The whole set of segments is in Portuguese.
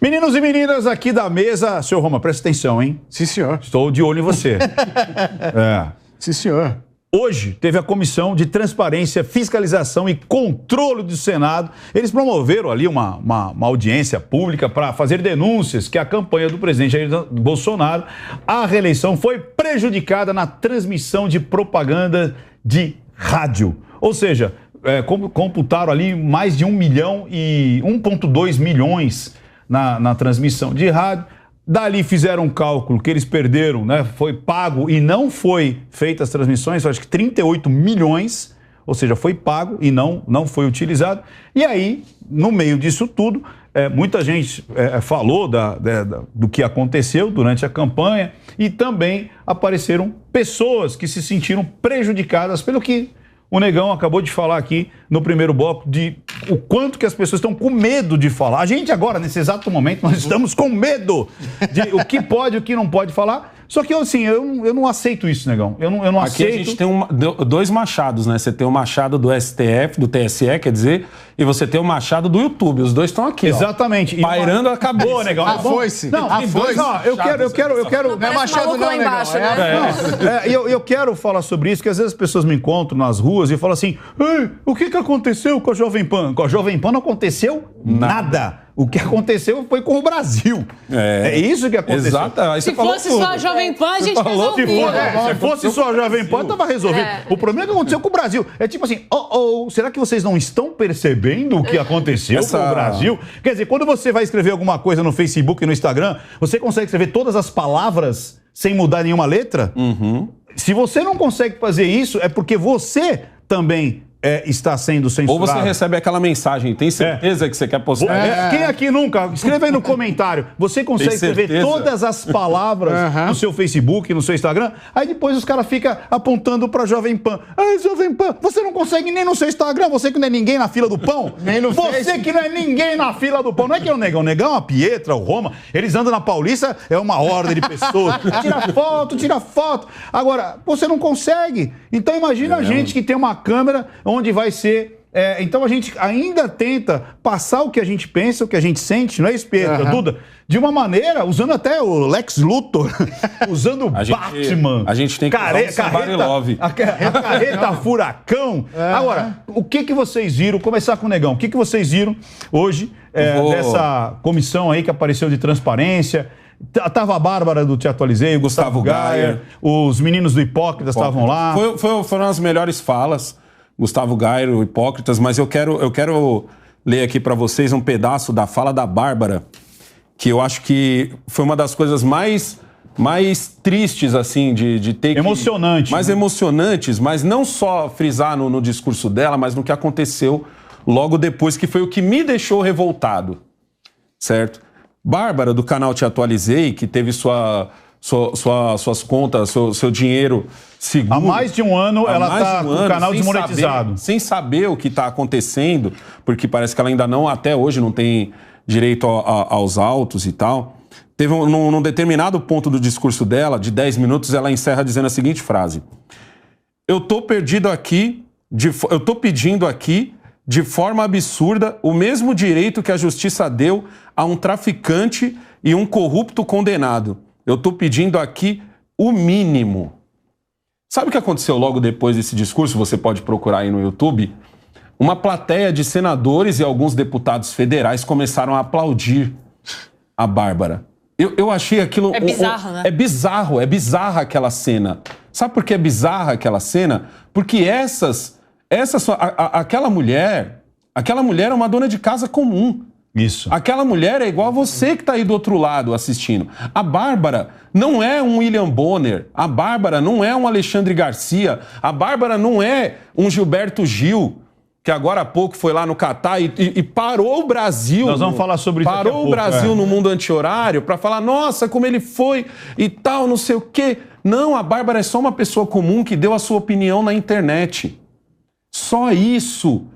Meninos e meninas aqui da mesa, senhor Roma, presta atenção, hein? Sim, senhor. Estou de olho em você. Sim, senhor. Hoje teve a Comissão de Transparência, Fiscalização e Controle do Senado. Eles promoveram ali uma audiência pública para fazer denúncias que a campanha do presidente Jair Bolsonaro à reeleição foi prejudicada na transmissão de propaganda de rádio. Ou seja, computaram ali mais de 1 milhão e 1,2 milhões na transmissão de rádio. Dali fizeram um cálculo que eles perderam, né? Foi pago e não foi feita as transmissões, acho que 38 milhões, ou seja, foi pago e não foi utilizado. E aí, no meio disso tudo, muita gente falou do que aconteceu durante a campanha e também apareceram pessoas que se sentiram prejudicadas pelo que o Negão acabou de falar aqui no primeiro bloco, de o quanto que as pessoas estão com medo de falar. A gente agora, nesse exato momento, nós estamos com medo de o que pode e o que não pode falar. Só que, assim, eu não aceito isso, Negão. Eu não aceito. Aqui a gente tem dois machados, né? Você tem o machado do STF, do TSE, quer dizer, e você tem o machado do YouTube. Os dois estão aqui, exatamente. Ó, pairando a cabeça. Boa, Negão. A foice. Não, a foice. Não, eu quero... Não é machado não, embaixo, né? Eu quero falar sobre isso, que às vezes as pessoas me encontram nas ruas e falam assim, o que aconteceu com a Jovem Pan? Com a Jovem Pan não aconteceu nada. O que aconteceu foi com o Brasil. É isso que aconteceu. Exato. Se fosse só a Jovem Pan, a gente resolvia. Se fosse só a Jovem Pan, estava resolvido. O problema é que aconteceu com o Brasil. É tipo assim, será que vocês não estão percebendo o que aconteceu com o Brasil? Quer dizer, quando você vai escrever alguma coisa no Facebook e no Instagram, você consegue escrever todas as palavras sem mudar nenhuma letra? Uhum. Se você não consegue fazer isso, é porque você também está sendo censurado. Ou você recebe aquela mensagem, tem certeza que você quer postar? Quem aqui nunca? Escreva aí no comentário. Você consegue escrever todas as palavras no seu Facebook, no seu Instagram, aí depois os caras ficam apontando pra Jovem Pan. Jovem Pan, você não consegue nem no seu Instagram, você que não é ninguém na fila do pão? Nem no Você que não é ninguém na fila do pão. Não é que é o Negão, a Pietra, o Roma, eles andam na Paulista, é uma ordem de pessoas. Tira foto. Agora, você não consegue. Então imagina a gente que tem uma câmera onde vai ser... então a gente ainda tenta passar o que a gente pensa, o que a gente sente, não é isso, Pietra, Duda? De uma maneira, usando até o Lex Luthor, usando o Batman. A gente tem que a carreta furacão. Agora, o que vocês viram? Começar com o Negão. O que vocês viram hoje dessa comissão aí que apareceu de transparência? Tava a Bárbara do Te Atualizei, o Gustavo Gayer, os meninos do Hipócritas estavam lá. Foram as melhores falas, Gustavo Gayer, o Hipócritas, mas eu quero ler aqui para vocês um pedaço da fala da Bárbara, que eu acho que foi uma das coisas mais tristes, assim, de ter emocionante, mais emocionantes, mas não só frisar no discurso dela, mas no que aconteceu logo depois, que foi o que me deixou revoltado, certo? Bárbara, do canal Te Atualizei, que teve suas contas, seu dinheiro seguro. Há mais de um ano ela está com o canal desmonetizado. Sem saber o que está acontecendo, porque parece que ela ainda não, até hoje, não tem direito aos autos e tal. Teve num determinado ponto do discurso dela, de 10 minutos, ela encerra dizendo a seguinte frase: eu tô pedindo aqui, de forma absurda, o mesmo direito que a justiça deu a um traficante e um corrupto condenado. Eu estou pedindo aqui o mínimo. Sabe o que aconteceu logo depois desse discurso? Você pode procurar aí no YouTube. Uma plateia de senadores e alguns deputados federais começaram a aplaudir a Bárbara. Eu achei aquilo... É bizarro, né? É bizarra aquela cena. Sabe por que é bizarra aquela cena? Porque aquela mulher é uma dona de casa comum. Isso. Aquela mulher é igual a você que está aí do outro lado assistindo. A Bárbara não é um William Bonner. A Bárbara não é um Alexandre Garcia. A Bárbara não é um Gilberto Gil, que agora há pouco foi lá no Catar e parou o Brasil. Nós vamos falar sobre isso. Parou o Brasil no mundo anti-horário para falar, nossa, como ele foi e tal, não sei o quê. Não, a Bárbara é só uma pessoa comum que deu a sua opinião na internet. Só isso.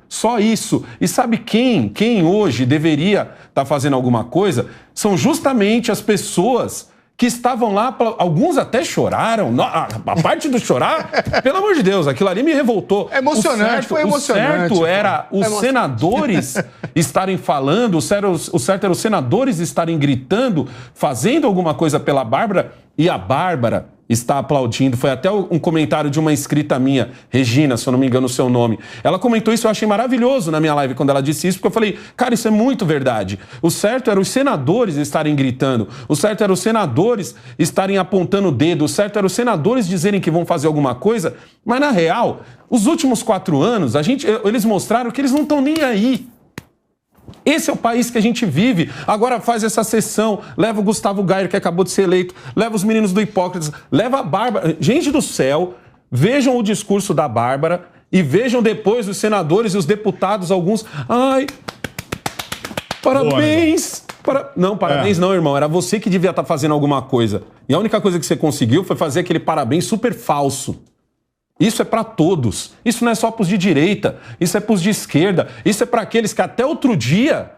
E sabe quem hoje deveria estar fazendo alguma coisa? São justamente as pessoas que estavam lá, alguns até choraram. A parte do chorar, pelo amor de Deus, aquilo ali me revoltou. É emocionante, foi emocionante. O certo era os senadores estarem falando, o certo era os senadores estarem gritando, fazendo alguma coisa pela Bárbara, e a Bárbara está aplaudindo. Foi até um comentário de uma inscrita minha, Regina, se eu não me engano o seu nome. Ela comentou isso, eu achei maravilhoso na minha live quando ela disse isso, porque eu falei, cara, isso é muito verdade. O certo era os senadores estarem gritando, o certo era os senadores estarem apontando o dedo, o certo era os senadores dizerem que vão fazer alguma coisa, mas na real, os últimos 4 anos, eles mostraram que eles não estão nem aí. Esse é o país que a gente vive. Agora faz essa sessão, leva o Gustavo Gayer, que acabou de ser eleito, leva os meninos do Hipócritas, leva a Bárbara. Gente do céu, vejam o discurso da Bárbara e vejam depois os senadores e os deputados, alguns. Ai, parabéns! Não, parabéns não, irmão. Era você que devia estar fazendo alguma coisa. E a única coisa que você conseguiu foi fazer aquele parabéns super falso. Isso é para todos. Isso não é só para os de direita. Isso é para os de esquerda. Isso é para aqueles que até outro dia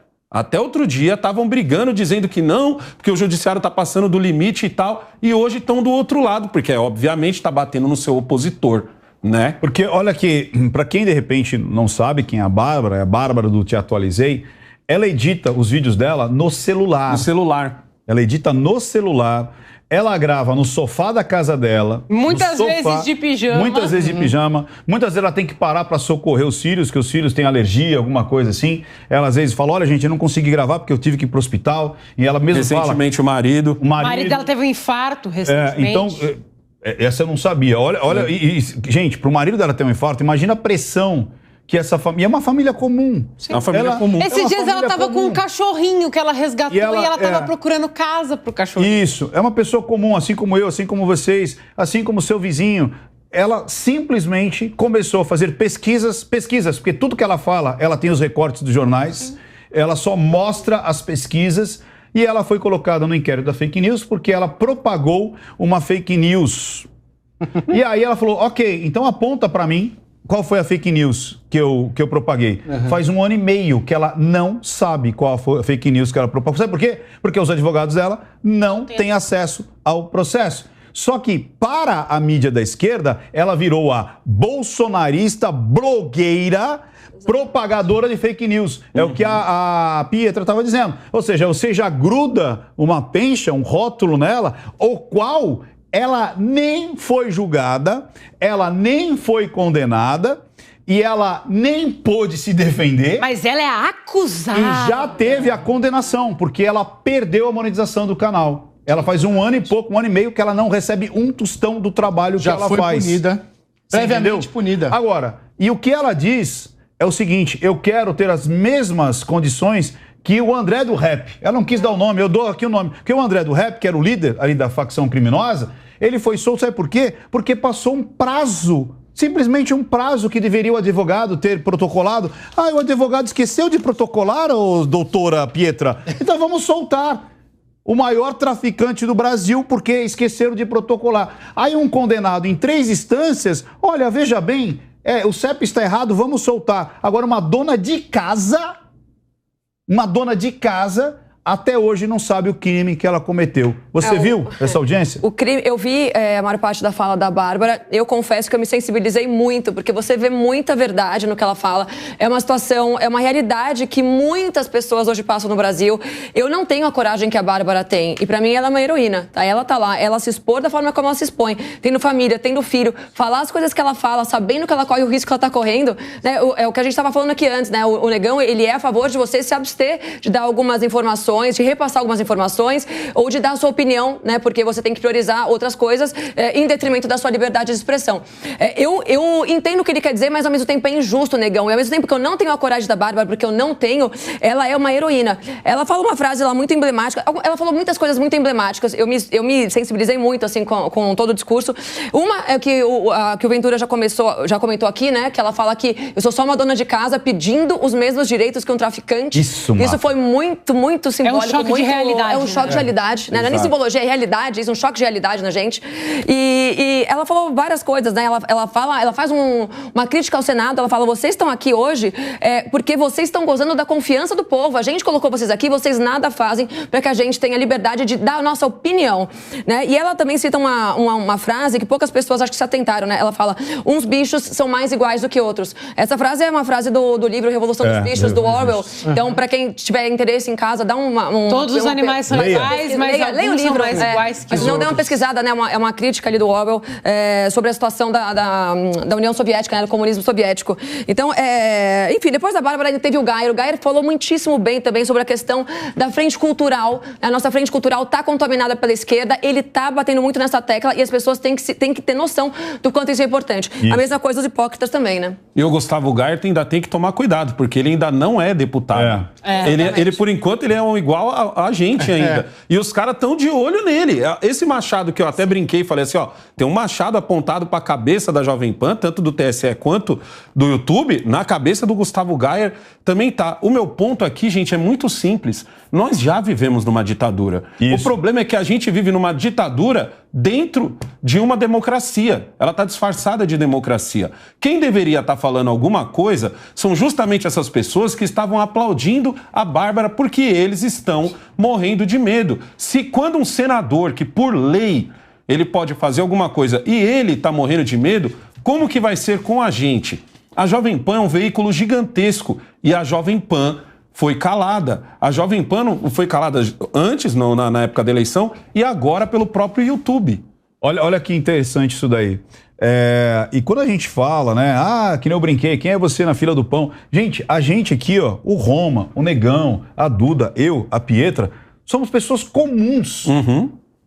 estavam brigando, dizendo que não, porque o judiciário está passando do limite e tal, e hoje estão do outro lado, porque obviamente está batendo no seu opositor, né? Porque olha que, para quem de repente não sabe quem é a Bárbara do Te Atualizei, ela edita os vídeos dela no celular. No celular. Ela edita no celular. Ela grava no sofá da casa dela. Muitas vezes de pijama. Muitas vezes de pijama. Muitas vezes ela tem que parar para socorrer os filhos, que os filhos têm alergia, alguma coisa assim. Ela às vezes fala, olha gente, eu não consegui gravar porque eu tive que ir pro hospital. E ela mesmo recentemente fala... o marido dela teve um infarto recentemente. Então, essa eu não sabia. Olha, gente, pro marido dela ter um infarto, imagina a pressão que essa família... É uma família comum. É uma família comum. Esses dias ela estava com um cachorrinho que ela resgatou e ela estava procurando casa pro cachorrinho. Isso. É uma pessoa comum, assim como eu, assim como vocês, assim como o seu vizinho. Ela simplesmente começou a fazer pesquisas, porque tudo que ela fala, ela tem os recortes dos jornais, ela só mostra as pesquisas e ela foi colocada no inquérito da fake news porque ela propagou uma fake news. E aí ela falou, ok, então aponta para mim qual foi a fake news que eu propaguei. Faz 1 ano e meio que ela não sabe qual foi a fake news que ela propagou. Sabe por quê? Porque os advogados dela não têm acesso ao processo. Só que, para a mídia da esquerda, ela virou a bolsonarista blogueira propagadora de fake news. É o que a Pietra estava dizendo. Ou seja, você já gruda uma pencha, um rótulo nela, o qual ela nem foi julgada, ela nem foi condenada e ela nem pôde se defender. Mas ela é acusada. E já teve a condenação, porque ela perdeu a monetização do canal. Ela faz 1 ano e pouco, 1 ano e meio que ela não recebe um tostão do trabalho que ela faz. Já foi punida, previamente punida. Agora, e o que ela diz é o seguinte, eu quero ter as mesmas condições que o André do Rap. Ela não quis dar o nome, eu dou aqui o nome. Porque o André do Rap, que era o líder ali da facção criminosa, ele foi solto, sabe por quê? Porque passou um prazo, simplesmente um prazo que deveria o advogado ter protocolado. O advogado esqueceu de protocolar, doutora Pietra? Então vamos soltar o maior traficante do Brasil porque esqueceram de protocolar. Aí um condenado em 3 instâncias, olha, veja bem, o CEP está errado, vamos soltar. Agora uma dona de casa até hoje não sabe o crime que ela cometeu. Você viu essa audiência? O crime, eu vi a maior parte da fala da Bárbara. Eu confesso que eu me sensibilizei muito, porque você vê muita verdade no que ela fala. É uma situação, é uma realidade que muitas pessoas hoje passam no Brasil. Eu não tenho a coragem que a Bárbara tem. E pra mim ela é uma heroína, tá? Ela tá lá, ela se expor da forma como ela se expõe. Tendo família, tendo filho, falar as coisas que ela fala, sabendo que ela corre o risco que ela tá correndo. Né? É o que a gente tava falando aqui antes, né? O Negão, ele é a favor de você se abster de dar algumas informações, de repassar algumas informações ou de dar a sua opinião, né? Porque você tem que priorizar outras coisas em detrimento da sua liberdade de expressão. Eu entendo o que ele quer dizer, mas ao mesmo tempo é injusto, Negão. E ao mesmo tempo que eu não tenho a coragem da Bárbara, porque eu não tenho, ela é uma heroína. Ela fala uma frase lá muito emblemática. Ela falou muitas coisas muito emblemáticas. Eu me sensibilizei muito, assim, com todo o discurso. Uma é que o Ventura já comentou aqui, né? Que ela fala que eu sou só uma dona de casa pedindo os mesmos direitos que um traficante. Isso foi muito, muito simbólico. É um choque de realidade. É um choque de realidade. Né? Não é nem simbólico. antropologia é realidade, isso é um choque de realidade na gente. E ela falou várias coisas, né? Ela faz uma crítica ao Senado, ela fala, vocês estão aqui hoje porque vocês estão gozando da confiança do povo. A gente colocou vocês aqui, vocês nada fazem para que a gente tenha liberdade de dar a nossa opinião, né? E ela também cita uma frase que poucas pessoas acho que se atentaram, né? Ela fala, uns bichos são mais iguais do que outros. Essa frase é uma frase do livro Revolução dos Bichos, do Orwell. Então, para quem tiver interesse em casa, dá Todos os animais são iguais, mas leia o livro. São mais iguais que os não deu uma pesquisada, né? É uma crítica ali do Orwell sobre a situação da União Soviética, né? Do comunismo soviético. Então, enfim, depois da Bárbara ainda teve o Geyer. O Geyer falou muitíssimo bem também sobre a questão da frente cultural. A nossa frente cultural está contaminada pela esquerda, ele está batendo muito nessa tecla e as pessoas têm que ter noção do quanto isso é importante. Isso. A mesma coisa dos hipócritas também, né? E o Gustavo Geyer ainda tem que tomar cuidado, porque ele ainda não é deputado. Ele, por enquanto, ele é igual a gente ainda. E os caras estão de olho nele. Esse machado que eu até brinquei e falei assim, ó, tem um machado apontado para a cabeça da Jovem Pan, tanto do TSE quanto do YouTube, na cabeça do Gustavo Geyer também tá. O meu ponto aqui, gente, é muito simples. Nós já vivemos numa ditadura. Isso. O problema é que a gente vive numa ditadura dentro de uma democracia. Ela está disfarçada de democracia. Quem deveria estar falando alguma coisa são justamente essas pessoas que estavam aplaudindo a Bárbara porque eles estão morrendo de medo. Quando um senador que, por lei, ele pode fazer alguma coisa e ele está morrendo de medo, como que vai ser com a gente? A Jovem Pan é um veículo gigantesco e a Jovem Pan foi calada. A Jovem Pan não foi calada antes, na época da eleição, e agora pelo próprio YouTube. Olha que interessante isso daí. E quando a gente fala, né? Que nem eu brinquei, quem é você na fila do pão? Gente, a gente aqui, ó, o Roma, o Negão, a Duda, eu, a Pietra, somos pessoas comuns.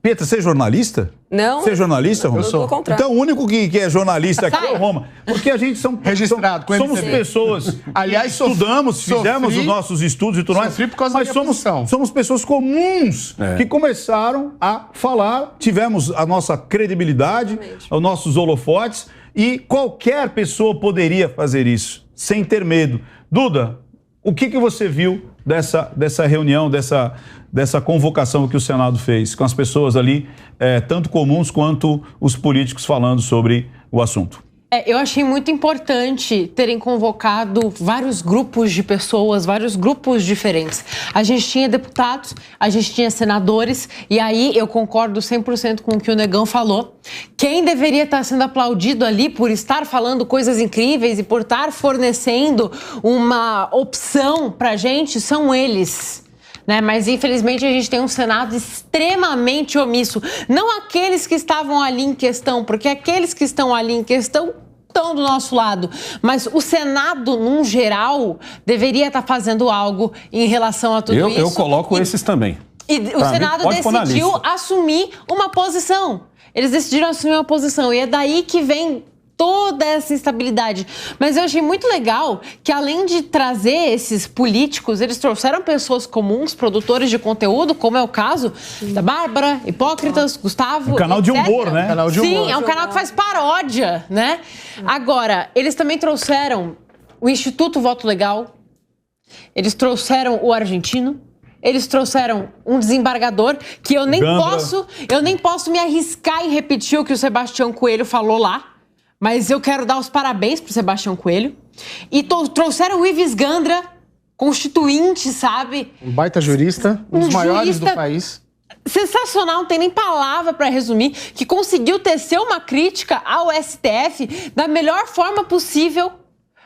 Pietra, você é jornalista? Não. Você é jornalista, Roma? Eu sou. Então, o único que é jornalista aqui é o Roma. Porque a gente registrado com somos pessoas. Aliás, estudamos, fizemos os nossos estudos e tudo mais. Por causa mas somos pessoas comuns que começaram a falar, tivemos a nossa credibilidade, os nossos holofotes, e qualquer pessoa poderia fazer isso, sem ter medo. Duda, o que você viu dessa reunião, dessa convocação que o Senado fez com as pessoas ali, tanto comuns quanto os políticos falando sobre o assunto? Eu achei muito importante terem convocado vários grupos de pessoas, vários grupos diferentes. A gente tinha deputados, a gente tinha senadores, e aí eu concordo 100% com o que o Negão falou. Quem deveria estar sendo aplaudido ali por estar falando coisas incríveis e por estar fornecendo uma opção pra gente são eles. Né? Mas, infelizmente, a gente tem um Senado extremamente omisso. Não aqueles que estavam ali em questão, porque aqueles que estão ali em questão estão do nosso lado. Mas o Senado, num geral, deveria estar fazendo algo em relação a tudo isso. Eu coloco esses também. E o Senado decidiu assumir uma posição. Eles decidiram assumir uma posição. E é daí que vem toda essa instabilidade. Mas eu achei muito legal que, além de trazer esses políticos, eles trouxeram pessoas comuns, produtores de conteúdo, como é o caso da Bárbara, Hipócritas, Gustavo, um canal de humor, né? Sim, é um canal que faz paródia, né? Agora, eles também trouxeram o Instituto Voto Legal, eles trouxeram o argentino, eles trouxeram um desembargador que eu nem posso me arriscar em repetir o que o Sebastião Coelho falou lá. Mas eu quero dar os parabéns pro Sebastião Coelho. E trouxeram o Ives Gandra, constituinte, sabe? Um baita jurista, um dos maiores do país. Sensacional, não tem nem palavra para resumir, que conseguiu tecer uma crítica ao STF da melhor forma possível,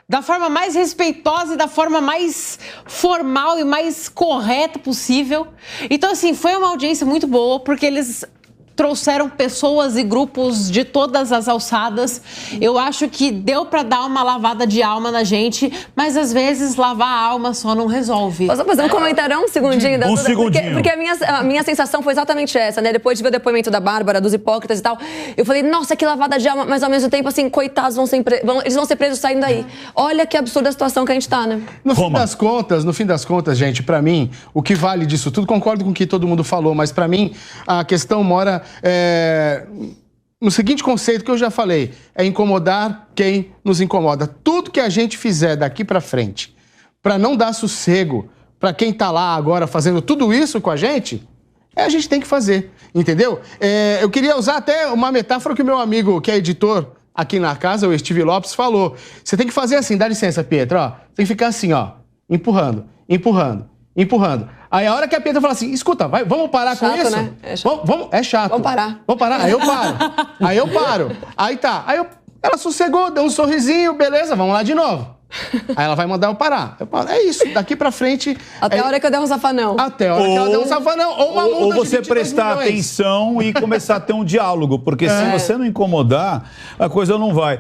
da forma mais respeitosa e da forma mais formal e mais correta possível. Então, assim, foi uma audiência muito boa, porque eles trouxeram pessoas e grupos de todas as alçadas. Eu acho que deu para dar uma lavada de alma na gente, mas às vezes lavar a alma só não resolve. Posso fazer um comentário um segundinho? Da Duda? Segundinho. Porque a minha sensação foi exatamente essa, né? Depois de ver o depoimento da Bárbara, dos hipócritas e tal, eu falei, nossa, que lavada de alma, mas ao mesmo tempo, assim, coitados, eles vão ser presos saindo daí. Olha que absurda a situação que a gente tá, né? No fim das contas, gente, pra mim, o que vale disso tudo, concordo com o que todo mundo falou, mas pra mim, a questão mora no seguinte conceito que eu já falei, é incomodar quem nos incomoda. Tudo que a gente fizer daqui pra frente, pra não dar sossego pra quem tá lá agora fazendo tudo isso com a gente, a gente tem que fazer, entendeu? Eu queria usar até uma metáfora que o meu amigo, que é editor aqui na casa, o Steve Lopes, falou. Você tem que fazer assim, dá licença, Pietro, ó. Tem que ficar assim, ó, empurrando, empurrando, empurrando. Aí a hora que a Pietra fala assim, escuta, vamos parar chato, com isso? Né? É chato. É chato. Vamos parar. Vamos parar? Aí eu paro. Aí eu paro. Aí tá. Ela sossegou, deu um sorrisinho, beleza, vamos lá de novo. Aí ela vai mandar eu parar. Eu paro. É isso, daqui pra frente... Até a hora que eu der um safanão. Até a hora que ela der um safanão. Ou uma multa ou você de 22 prestar milhões. atenção e começar a ter um diálogo. Porque se você não incomodar, a coisa não vai.